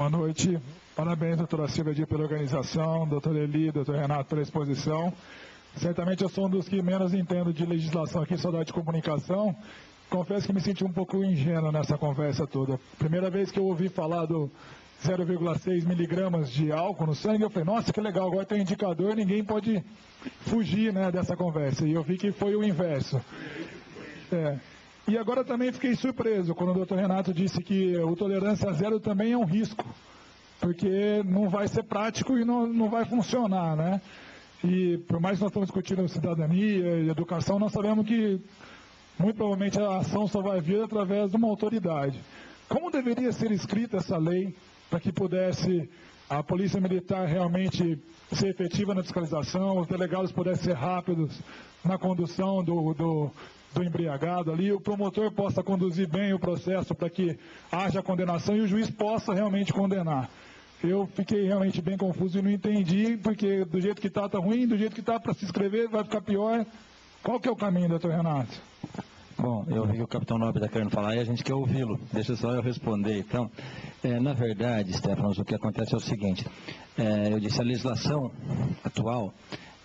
Boa noite. Parabéns, doutora Silvia, pela organização, doutor Eli, doutor Renato, pela exposição. Certamente eu sou um dos que menos entendo de legislação aqui, só da de comunicação. Confesso que me senti um pouco ingênuo nessa conversa toda. Primeira vez que eu ouvi falar do 0,6 miligramas de álcool no sangue, eu falei, nossa, que legal, agora tem um indicador, ninguém pode fugir, né, dessa conversa. E eu vi que foi o inverso. E agora também fiquei surpreso quando o doutor Renato disse que o tolerância zero também é um risco, porque não vai ser prático e não vai funcionar, né? E por mais que nós estamos discutindo cidadania e educação, nós sabemos que muito provavelmente a ação só vai vir através de uma autoridade. Como deveria ser escrita essa lei para que pudesse a Polícia Militar realmente ser efetiva na fiscalização, os delegados pudessem ser rápidos na condução do embriagado ali, o promotor possa conduzir bem o processo para que haja condenação e o juiz possa realmente condenar? Eu fiquei realmente bem confuso e não entendi, porque do jeito que está ruim, do jeito que está para se inscrever vai ficar pior. Qual que é o caminho, doutor Renato? Bom, eu vi que o capitão Nobre está querendo falar e a gente quer ouvi-lo. Deixa só eu responder. Então, na verdade, Stefanos, o que acontece é o seguinte. Eu disse, a legislação atual,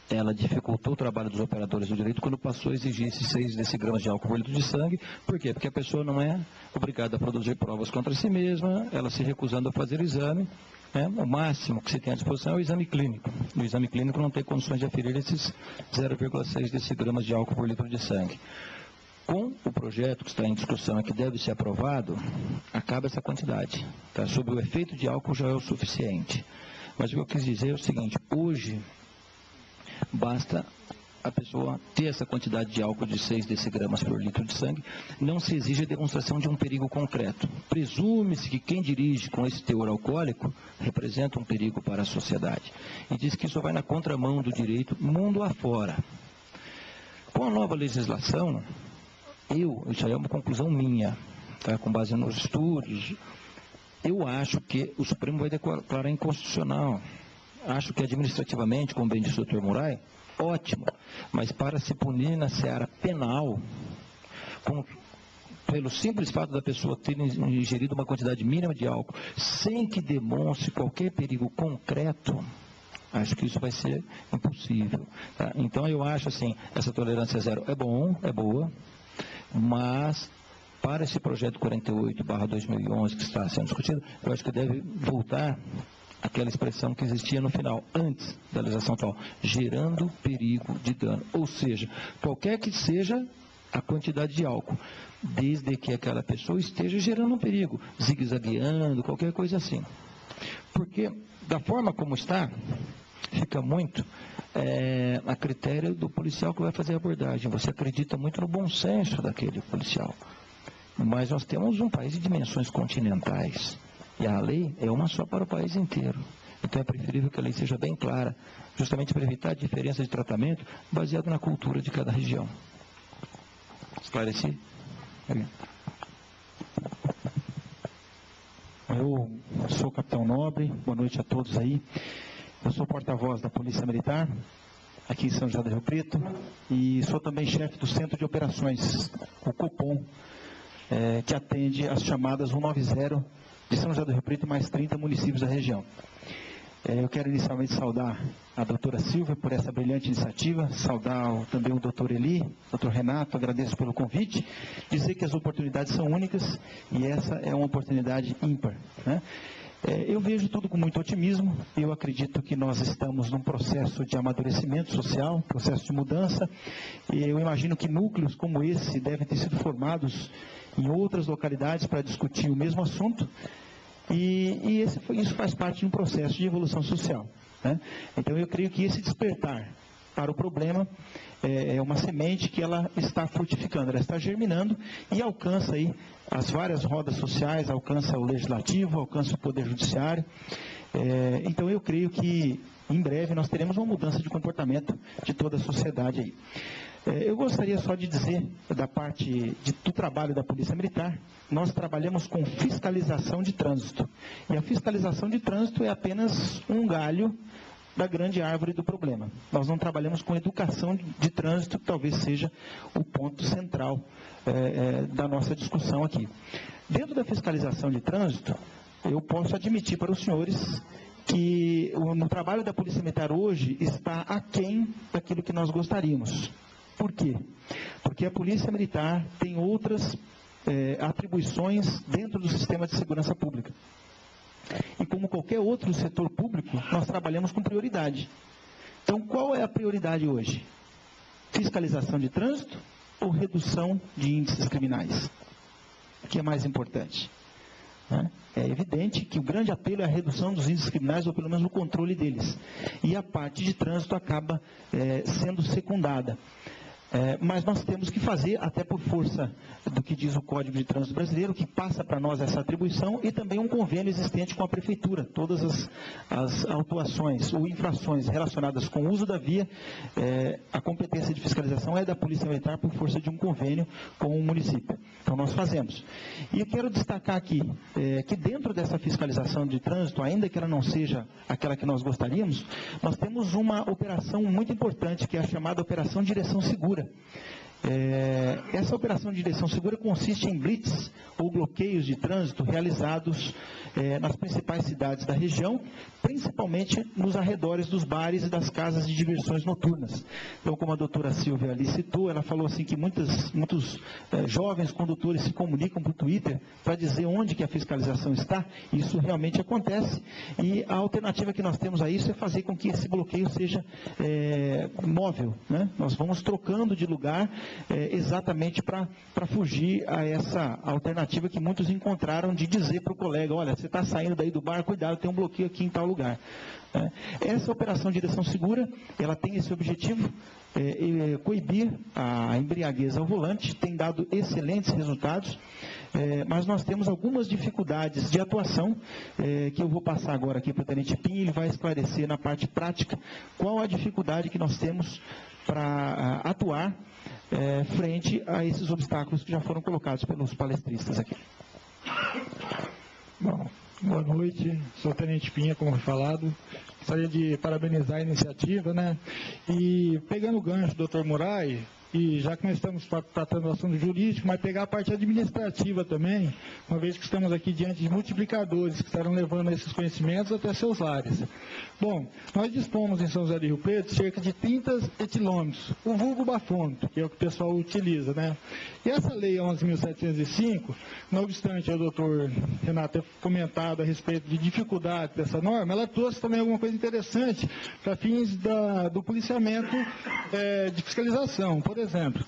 ela dificultou o trabalho dos operadores do direito quando passou a exigir esses 6 decigramas de álcool por litro de sangue. Por quê? Porque a pessoa não é obrigada a produzir provas contra si mesma, ela se recusando a fazer o exame. O máximo que se tem à disposição é o exame clínico. O exame clínico não tem condições de aferir esses 0,6 decigramas de álcool por litro de sangue. Com o projeto que está em discussão e que deve ser aprovado, acaba essa quantidade. Tá? Sob o efeito de álcool já é o suficiente. Mas o que eu quis dizer é o seguinte, hoje basta a pessoa ter essa quantidade de álcool de 6 decigramas por litro de sangue, não se exige a demonstração de um perigo concreto. Presume-se que quem dirige com esse teor alcoólico representa um perigo para a sociedade. E diz que isso vai na contramão do direito mundo afora. Com a nova legislação, isso aí é uma conclusão minha, tá? Com base nos estudos, eu acho que o Supremo vai declarar inconstitucional. Acho que administrativamente, como bem disse o Dr. Murai, ótimo, mas para se punir na seara penal, pelo simples fato da pessoa ter ingerido uma quantidade mínima de álcool, sem que demonstre qualquer perigo concreto, acho que isso vai ser impossível. Tá? Então eu acho assim, essa tolerância zero é boa, mas para esse projeto 48/2011 que está sendo discutido, eu acho que deve voltar aquela expressão que existia no final, antes da legislação atual, gerando perigo de dano. Ou seja, qualquer que seja a quantidade de álcool, desde que aquela pessoa esteja gerando um perigo, zigue-zagueando, qualquer coisa assim. Porque, da forma como está, fica muito a critério do policial que vai fazer a abordagem. Você acredita muito no bom senso daquele policial. Mas nós temos um país de dimensões continentais. E a lei é uma só para o país inteiro. Então é preferível que a lei seja bem clara, justamente para evitar a diferença de tratamento baseado na cultura de cada região. Esclareci? Eu sou o capitão Nobre, boa noite a todos aí. Eu sou porta-voz da Polícia Militar, aqui em São José do Rio Preto, e sou também chefe do Centro de Operações, o COPOM, que atende as chamadas 190 de São José do Rio Preto e mais 30 municípios da região. Eu quero inicialmente saudar a doutora Silvia por essa brilhante iniciativa, saudar também o doutor Eli, doutor Renato, agradeço pelo convite, dizer que as oportunidades são únicas e essa é uma oportunidade ímpar, né? Eu vejo tudo com muito otimismo, eu acredito que nós estamos num processo de amadurecimento social, processo de mudança, e eu imagino que núcleos como esse devem ter sido formados em outras localidades para discutir o mesmo assunto, e isso faz parte de um processo de evolução social, né? Então eu creio que esse despertar para o problema é uma semente que ela está frutificando, ela está germinando e alcança aí as várias rodas sociais, alcança o legislativo, alcança o poder judiciário. Então eu creio que em breve nós teremos uma mudança de comportamento de toda a sociedade aí. Eu gostaria só de dizer, da parte do trabalho da Polícia Militar, nós trabalhamos com fiscalização de trânsito. E a fiscalização de trânsito é apenas um galho da grande árvore do problema. Nós não trabalhamos com educação de trânsito, que talvez seja o ponto central da nossa discussão aqui. Dentro da fiscalização de trânsito, eu posso admitir para os senhores que no trabalho da Polícia Militar hoje está aquém daquilo que nós gostaríamos. Por quê? Porque a Polícia Militar tem outras atribuições dentro do sistema de segurança pública. E como qualquer outro setor público, nós trabalhamos com prioridade. Então, qual é a prioridade hoje? Fiscalização de trânsito ou redução de índices criminais? O que é mais importante? É evidente que o grande apelo é a redução dos índices criminais, ou pelo menos o controle deles. E a parte de trânsito acaba sendo secundada. Mas nós temos que fazer, até por força do que diz o Código de Trânsito Brasileiro, que passa para nós essa atribuição, e também um convênio existente com a Prefeitura. Todas as autuações ou infrações relacionadas com o uso da via, a competência de fiscalização é da Polícia Militar por força de um convênio com o município. Então nós fazemos. E eu quero destacar aqui que dentro dessa fiscalização de trânsito, ainda que ela não seja aquela que nós gostaríamos, nós temos uma operação muito importante, que é a chamada Operação Direção Segura. Essa operação de direção segura consiste em blitz ou bloqueios de trânsito realizados nas principais cidades da região, principalmente nos arredores dos bares e das casas de diversões noturnas. Então, como a doutora Silvia ali citou, ela falou assim que muitos jovens condutores se comunicam por Twitter para dizer onde que a fiscalização está. Isso realmente acontece, e a alternativa que nós temos a isso é fazer com que esse bloqueio seja móvel, né? Nós vamos trocando de lugar exatamente para fugir a essa alternativa que muitos encontraram de dizer para o colega: olha, você está saindo daí do bar, cuidado, tem um bloqueio aqui em tal lugar. Essa operação de direção segura, ela tem esse objetivo, coibir a embriaguez ao volante, tem dado excelentes resultados, mas nós temos algumas dificuldades de atuação, que eu vou passar agora aqui para o Tenente Pinho, ele vai esclarecer na parte prática qual a dificuldade que nós temos para atuar frente a esses obstáculos que já foram colocados pelos palestristas aqui. Bom, boa noite, sou o Tenente Pinha, como foi falado. Gostaria de parabenizar a iniciativa, né? E pegando o gancho do Dr. Murai, e já que nós estamos tratando do assunto jurídico, mas pegar a parte administrativa também, uma vez que estamos aqui diante de multiplicadores que estarão levando esses conhecimentos até seus lares. Bom, nós dispomos em São José do Rio Preto cerca de 30 etilômetros, o vulgo bafômetro, que é o que o pessoal utiliza, né? E essa lei 11.705, não obstante o doutor Renato ter comentado a respeito de dificuldade dessa norma, ela trouxe também alguma coisa interessante para fins do policiamento de fiscalização. Por exemplo,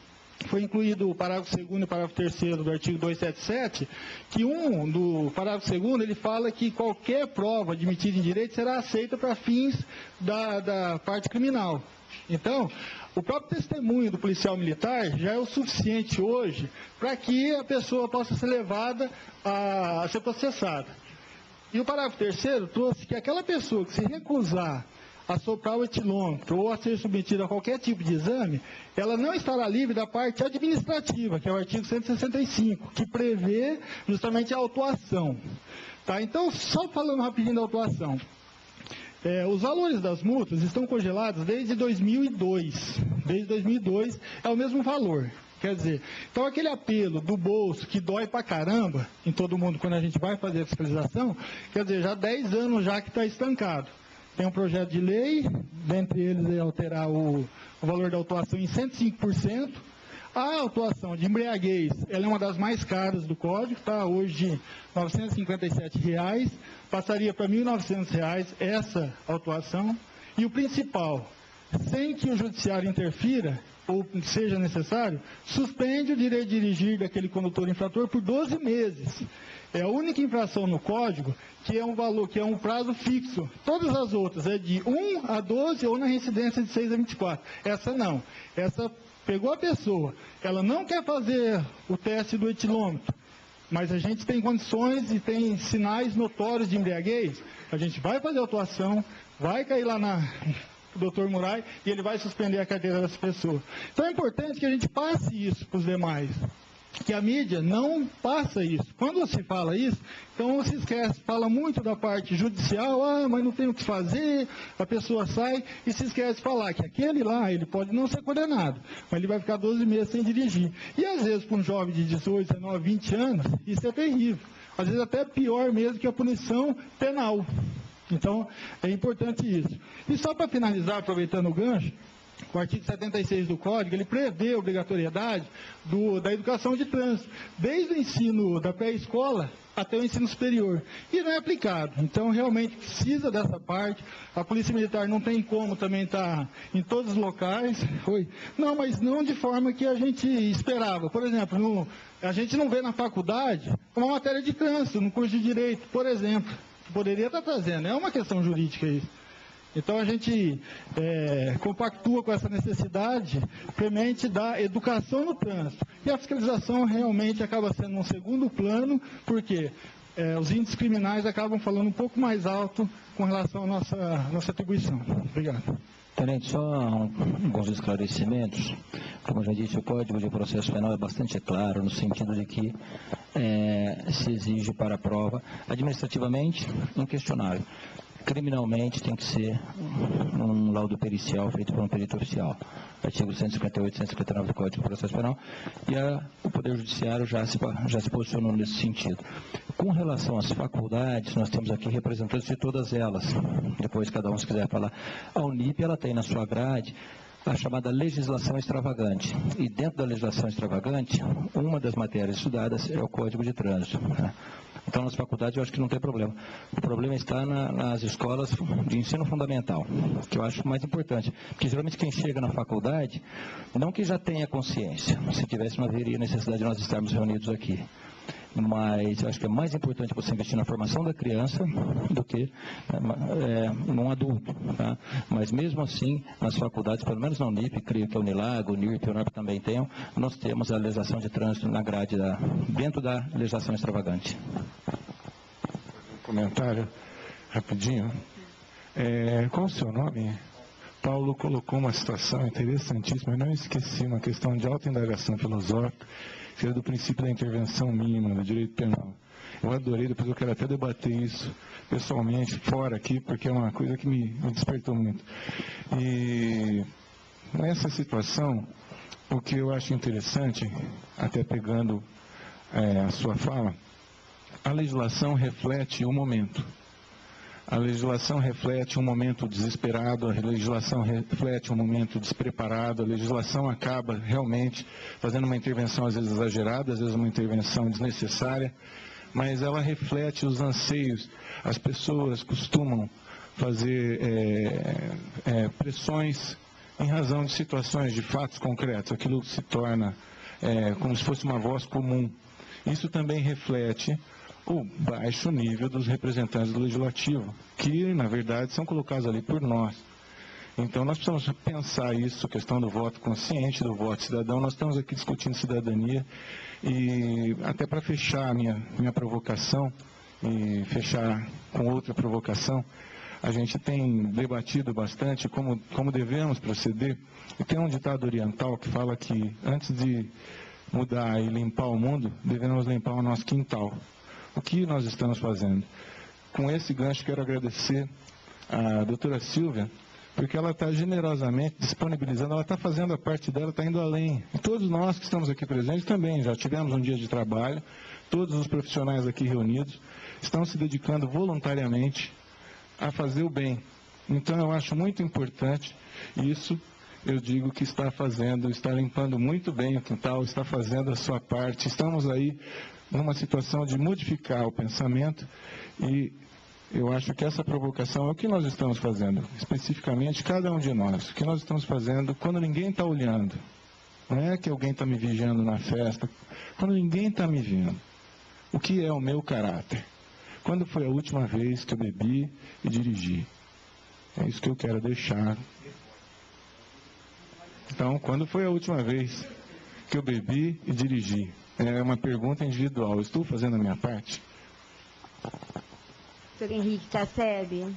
foi incluído o parágrafo 2º e o parágrafo 3º do artigo 277, que do parágrafo 2º, ele fala que qualquer prova admitida em direito será aceita para fins da parte criminal. Então, o próprio testemunho do policial militar já é o suficiente hoje para que a pessoa possa ser levada a ser processada. E o parágrafo 3º trouxe que aquela pessoa que se recusar a soprar o etilômetro ou a ser submetida a qualquer tipo de exame, ela não estará livre da parte administrativa, que é o artigo 165, que prevê justamente a autuação. Tá? Então, só falando rapidinho da autuação. Os valores das multas estão congelados desde 2002. Desde 2002 é o mesmo valor. Quer dizer, então aquele apelo do bolso que dói pra caramba em todo mundo quando a gente vai fazer a fiscalização, quer dizer, já há 10 anos já que está estancado. Tem um projeto de lei, dentre eles é alterar o valor da autuação em 105%. A autuação de embriaguez, ela é uma das mais caras do Código, tá? Hoje R$ 957, passaria para R$ 1.900 essa autuação. E o principal, sem que o judiciário interfira, ou seja necessário, suspende o direito de dirigir daquele condutor infrator por 12 meses. É a única infração no Código que é um valor, que é um prazo fixo. Todas as outras é de 1 a 12 ou na reincidência de 6 a 24. Essa não. Essa pegou a pessoa, ela não quer fazer o teste do etilômetro, mas a gente tem condições e tem sinais notórios de embriaguez, a gente vai fazer a autuação, vai cair lá no Dr. Murai e ele vai suspender a carteira dessa pessoa. Então é importante que a gente passe isso para os demais, que a mídia não passa isso. Quando se fala isso, então se esquece, fala muito da parte judicial, mas não tem o que fazer, a pessoa sai e se esquece de falar que aquele lá, ele pode não ser condenado, mas ele vai ficar 12 meses sem dirigir. E às vezes para um jovem de 18, 19, 20 anos, isso é terrível. às vezes até pior mesmo que a punição penal. Então, é importante isso. E só para finalizar, aproveitando o gancho, o artigo 76 do Código, ele prevê a obrigatoriedade da educação de trânsito, desde o ensino da pré-escola até o ensino superior. E não é aplicado. Então, realmente, precisa dessa parte. A Polícia Militar não tem como também estar em todos os locais. Não, mas não de forma que a gente esperava. Por exemplo, a gente não vê na faculdade uma matéria de trânsito, no curso de Direito, por exemplo. Poderia estar trazendo. É uma questão jurídica isso. Então, a gente compactua com essa necessidade premente da educação no trânsito. E a fiscalização realmente acaba sendo um segundo plano, porque os índices criminais acabam falando um pouco mais alto com relação à nossa atribuição. Obrigado. Tenente, só alguns esclarecimentos. Como eu já disse, o Código de Processo Penal é bastante claro, no sentido de que se exige para a prova, administrativamente, inquestionável. Criminalmente tem que ser um laudo pericial feito por um perito oficial. Artigo 158 e 159 do Código de Processo Penal. E o Poder Judiciário já se posicionou nesse sentido. Com relação às faculdades, nós temos aqui representantes de todas elas. Depois, cada um, se quiser falar. A Unip, ela tem na sua grade a chamada legislação extravagante. E dentro da legislação extravagante, uma das matérias estudadas é o Código de Trânsito. Então, nas faculdades, eu acho que não tem problema. O problema está nas escolas de ensino fundamental, que eu acho mais importante. Porque, geralmente, quem chega na faculdade, não que já tenha consciência. Se tivesse, não haveria necessidade de nós estarmos reunidos aqui. Mas eu acho que é mais importante você investir na formação da criança do que num adulto. Tá? Mas mesmo assim, nas faculdades, pelo menos na Unip, creio que a Unilag, o NIRP e o NORP também tenham, nós temos a legislação de trânsito na grade, dentro da legislação extravagante. Um comentário rapidinho. Qual o seu nome? Paulo colocou uma situação interessantíssima, eu não esqueci, uma questão de alta indagação filosófica, que é do princípio da intervenção mínima do direito penal. Eu adorei, depois eu quero até debater isso pessoalmente, fora aqui, porque é uma coisa que me despertou muito. E nessa situação, o que eu acho interessante, até pegando a sua fala, a legislação reflete o momento. A legislação reflete um momento desesperado, a legislação reflete um momento despreparado, a legislação acaba realmente fazendo uma intervenção às vezes exagerada, às vezes uma intervenção desnecessária, mas ela reflete os anseios. As pessoas costumam fazer pressões em razão de situações, de fatos concretos, aquilo se torna como se fosse uma voz comum. Isso também reflete o baixo nível dos representantes do Legislativo, que, na verdade, são colocados ali por nós. Então, nós precisamos pensar isso, a questão do voto consciente, do voto cidadão. Nós estamos aqui discutindo cidadania e, até para fechar a minha provocação e fechar com outra provocação, a gente tem debatido bastante como devemos proceder. E tem um ditado oriental que fala que, antes de mudar e limpar o mundo, devemos limpar o nosso quintal. O que nós estamos fazendo? Com esse gancho, quero agradecer a doutora Silvia, porque ela está generosamente disponibilizando, ela está fazendo a parte dela, está indo além. E todos nós que estamos aqui presentes também, já tivemos um dia de trabalho, todos os profissionais aqui reunidos estão se dedicando voluntariamente a fazer o bem. Então, eu acho muito importante isso. Eu digo que está limpando muito bem o quintal, está fazendo a sua parte. Estamos aí numa situação de modificar o pensamento e eu acho que essa provocação é o que nós estamos fazendo, especificamente cada um de nós. O que nós estamos fazendo quando ninguém está olhando. Não é que alguém está me vigiando na festa, quando ninguém está me vendo. O que é o meu caráter? Quando foi a última vez que eu bebi e dirigi? É isso que eu quero deixar. Então, quando foi a última vez que eu bebi e dirigi? É uma pergunta individual. Eu estou fazendo a minha parte? Sr. Henrique Cassebe.